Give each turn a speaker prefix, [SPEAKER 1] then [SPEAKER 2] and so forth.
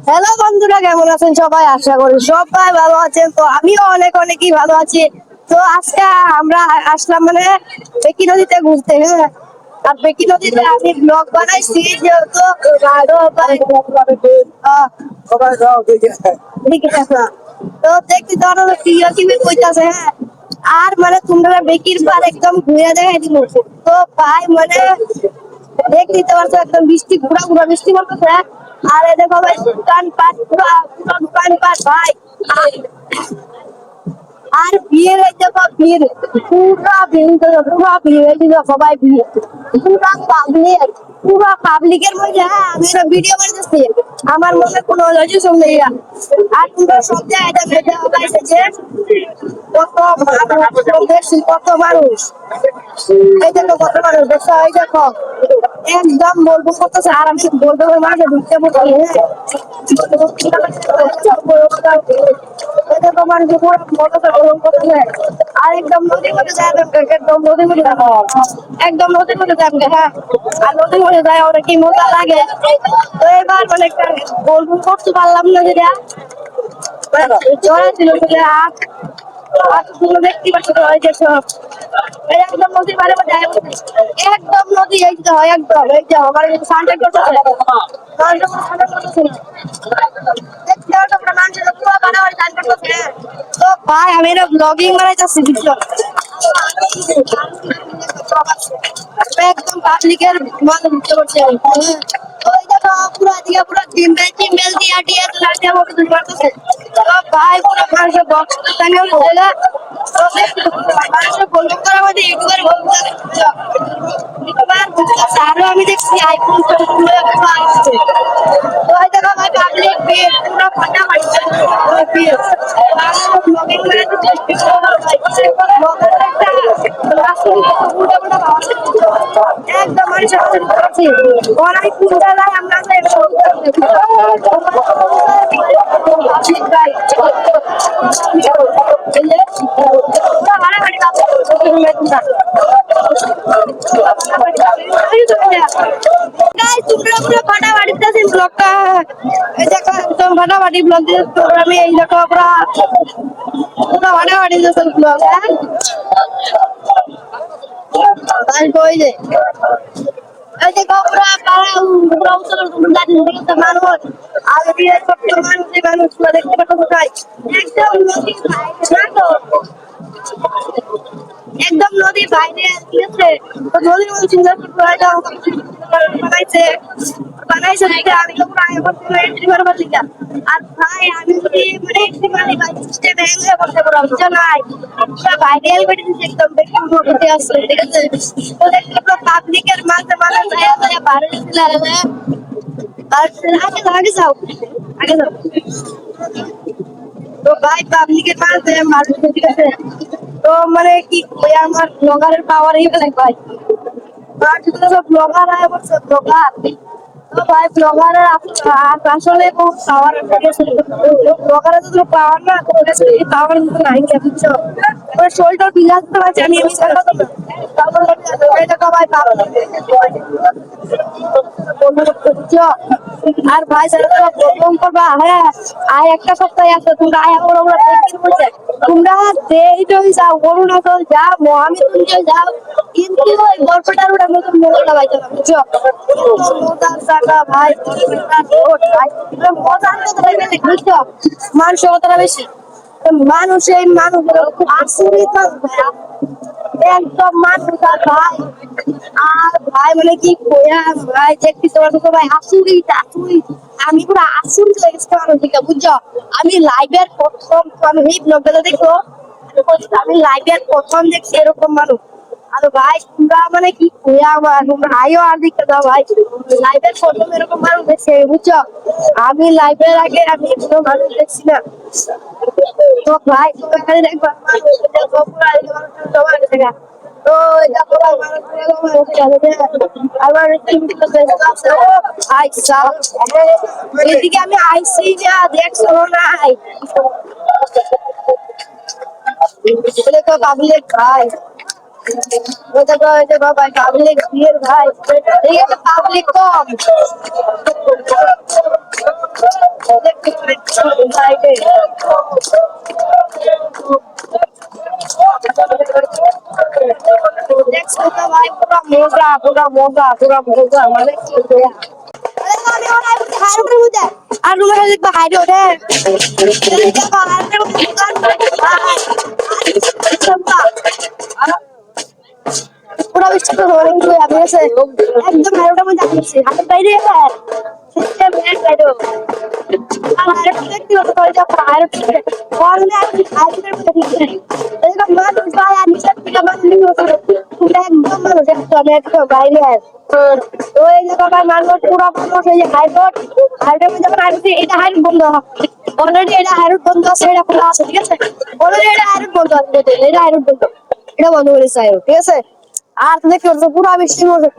[SPEAKER 1] Hello বন্ধুরা, কেমন আছেন সবাই? আশা করি সবাই ভালো আছেন। তো আমিও অনেকই ভালো আছি। তো আজকে আমরা আসলাম মানে বেকি নদীতে ঘুরতে। হ্যাঁ, আর বেকি নদীতে আমি ব্লগ বানাইছি যেহেতু তো দেখতে তো আরো কি কইতাছে। হ্যাঁ, আর মানে তোমরা বেকির পার একদম ঘুরে দেখাই দিব। তো ভাই মানে দেখতে পাচ্ছ একদম বৃষ্টি ঘুরা ঘুরা বৃষ্টি পড়তেছে। আর এই দেখো ভাই দোকানপাট পুরো পুরো দোকানপাট ভাই। আর ভিড় এই দেখো ভিড় পুরা ভিড় এই দেখো সবাই ভিড় পুরা পাবলিকের মধ্যে। হ্যাঁ, আমি একটা ভিডিও বানাইতেছি, আমার মনে কোনো লজ্জা নেই। আর পুরো সব জায়গায় দেখতে পাইছে কত কত মানুষ। এই দেখো কত মানুষ দেখছো, এই দেখো একদম বলবো করতেছে আরামসে বলবো মাঝে ঢুকতে বলবো। এই দেখো মানুষ আর একদম নদীর মধ্যে যায়, একদম নদীর মধ্যে যাবো, একদম নদীর মধ্যে যাবে। হ্যাঁ, আর নদীর মধ্যে যায় ওটা কি মজা লাগে। তো এবার মানে বলবো করতে পারলাম না যেটা জোড়া ছিল হাত দেখতে পাচ্ছ ওই যে সব একদম নদীর পাড়ে একদম নদী এই যে একদম এই যে আমার সানটা করতেছে তো ভাই আমি এটা ব্লগিং বানাইতেছি বুঝছো, একদম পাবলিকের মাথা ঢুকতে পারছে। ওই দেখো পুরো দিকে পুরো টিম্বেল দিয়া টিয়া লাটিয়া মতো দুই মারতেছে। তো ভাই পুরো মানুষের বক্স টানিয়ে বলে তো মানুষের বলবো করার মধ্যে ইউটিউবার বলবো ইউটিউবার বুঝতেছে। আরো আমি দেখছি আইফোন আসছে। তো ওই দেখো ভাই পাবলিক ভিড় পুরো ফাটা মারছে ভিড়। ব্লগিং করে একদম মানুষের অনেক জায়গায় আমরা ফাটাফাটি ব্লগটা এই দেখো একদম ফাটাফাটি ব্লগ দিয়ে আমি এই দেখো পুরা পুরা ফাটাফাটি ব্লগ। হ্যাঁ কই যে এই দেখো পুরা পাড়া পুরা উত্তর দেখতে মানুষ আর দিয়ে ছোট্ট মানুষ দেখতে পাচ্ছ ভাই একদম নদীর একদম নদীর বাইরে গিয়েছে। তো নদীর মধ্যে সুন্দর বানাইছে বানাইছে দেখে আমি তো প্রায় এন্ট্রি করবার লিখা। আর ভাই আমি যদি মানে একটু মানে ভাই সিস্টেম হ্যাং করতে পারবো বুঝছো নাই বাইরে বেটে একদম বেশি উঠে আসছে। ঠিক আছে, তো দেখতে পুরো পাবলিকের মাঝে মাঝে যায় যায় বাইরে ছিল আর আগে যাও আগে যাও। তো ভাই পাবলিকের মাঝে মানুষ। ঠিক আছে, তো মানে কি ওই আমার ব্লগারের পাওয়ার এই গেলে ভাই সব ব্লগার আয় বলছে ব্লগার। তো ভাই ব্লগার আসলে খুব পাওয়ার ব্লগারের তো পাওয়ার না পাওয়ার কিন্তু নাই বুঝছো। ওই শরীরটা বিলাস তো আছে আমি ভাই আর ভাই প্রবলেম করবা। হ্যাঁ, আর একটা সপ্তাহ আছে তোমরা আয়া বড় বড় তোমরা দেই যাও অরুণাচল যাও মহামৃত্যুঞ্জয় যাও কিন্তু ওই বরপেটার ওটা নতুন মজা পাইতে না বুঝছো। মজার জায়গা ভাই মজা বুঝছো, মানুষ কতটা বেশি মানুষ এই মানুষের খুব আশ্চর্য একদম মানুষ। আর ভাই আর ভাই মানে কি কোয়া ভাই দেখতে তো ভাই আসুরিত আসুরিত আমি পুরো আসুরিত লেগেছে মানুষ দিকে বুঝছো। আমি লাইভের প্রথম আমি এই ব্লগটা দেখো আমি লাইভের প্রথম দেখছি এরকম মানুষ। আর ভাই তোমরা মানে কি কোয়া আমার তোমরা আইও আর দেখতে দাও ভাই লাইভের প্রথম এরকম মানুষ দেখছি বুঝছো। আমি লাইভের আগে আমি কোনো মানুষ দেখছি না। তো ভাই তুমি খালি দেখবা তো এদিকে আমি আইসি যা দেখছো নাই পাবলিক ভাই ভাই পাবলিক ভাই পাবলিক কম দেখছো তো ভাই পুরা মজা মানে কি কইয়া আরে তো আমি ওরা হাইরোডের মধ্যে আর রুমে দেখবা হাইরোডে দেখবা হাইরোডের মধ্যে দোকান পুরা বিশ্ব তো রোলিং করে আমি আছে একদম হাইরোডের মধ্যে আসছি হাতে বাইরে স্যার সিস্টেম নেট বাইরে আর হাইরোড দেখতে হবে তো এটা হাইরোড বললে আমি হাইরোডের মধ্যে ঠিক আছে এটা মানুষ ভাই আর নিচে থেকে মানুষ একদম মানুষ একদম বাইরে ওই জায়গায় মানুষ পুরো মানুষ এই যে হাইরোড হাইরোডের মধ্যে যখন আসছি এটা হাইরোড বন্ধ অলরেডি এটা হাইরোড বন্ধ আছে এটা খোলা আছে ঠিক আছে অলরেডি এটা হাইরোড বন্ধ আছে এটা হাইরোড বন্ধ এটা বন্ধ করেছে হাইরোড ঠিক আছে আর তো দেখতে পাচ্ছ পুরো বেশি মজা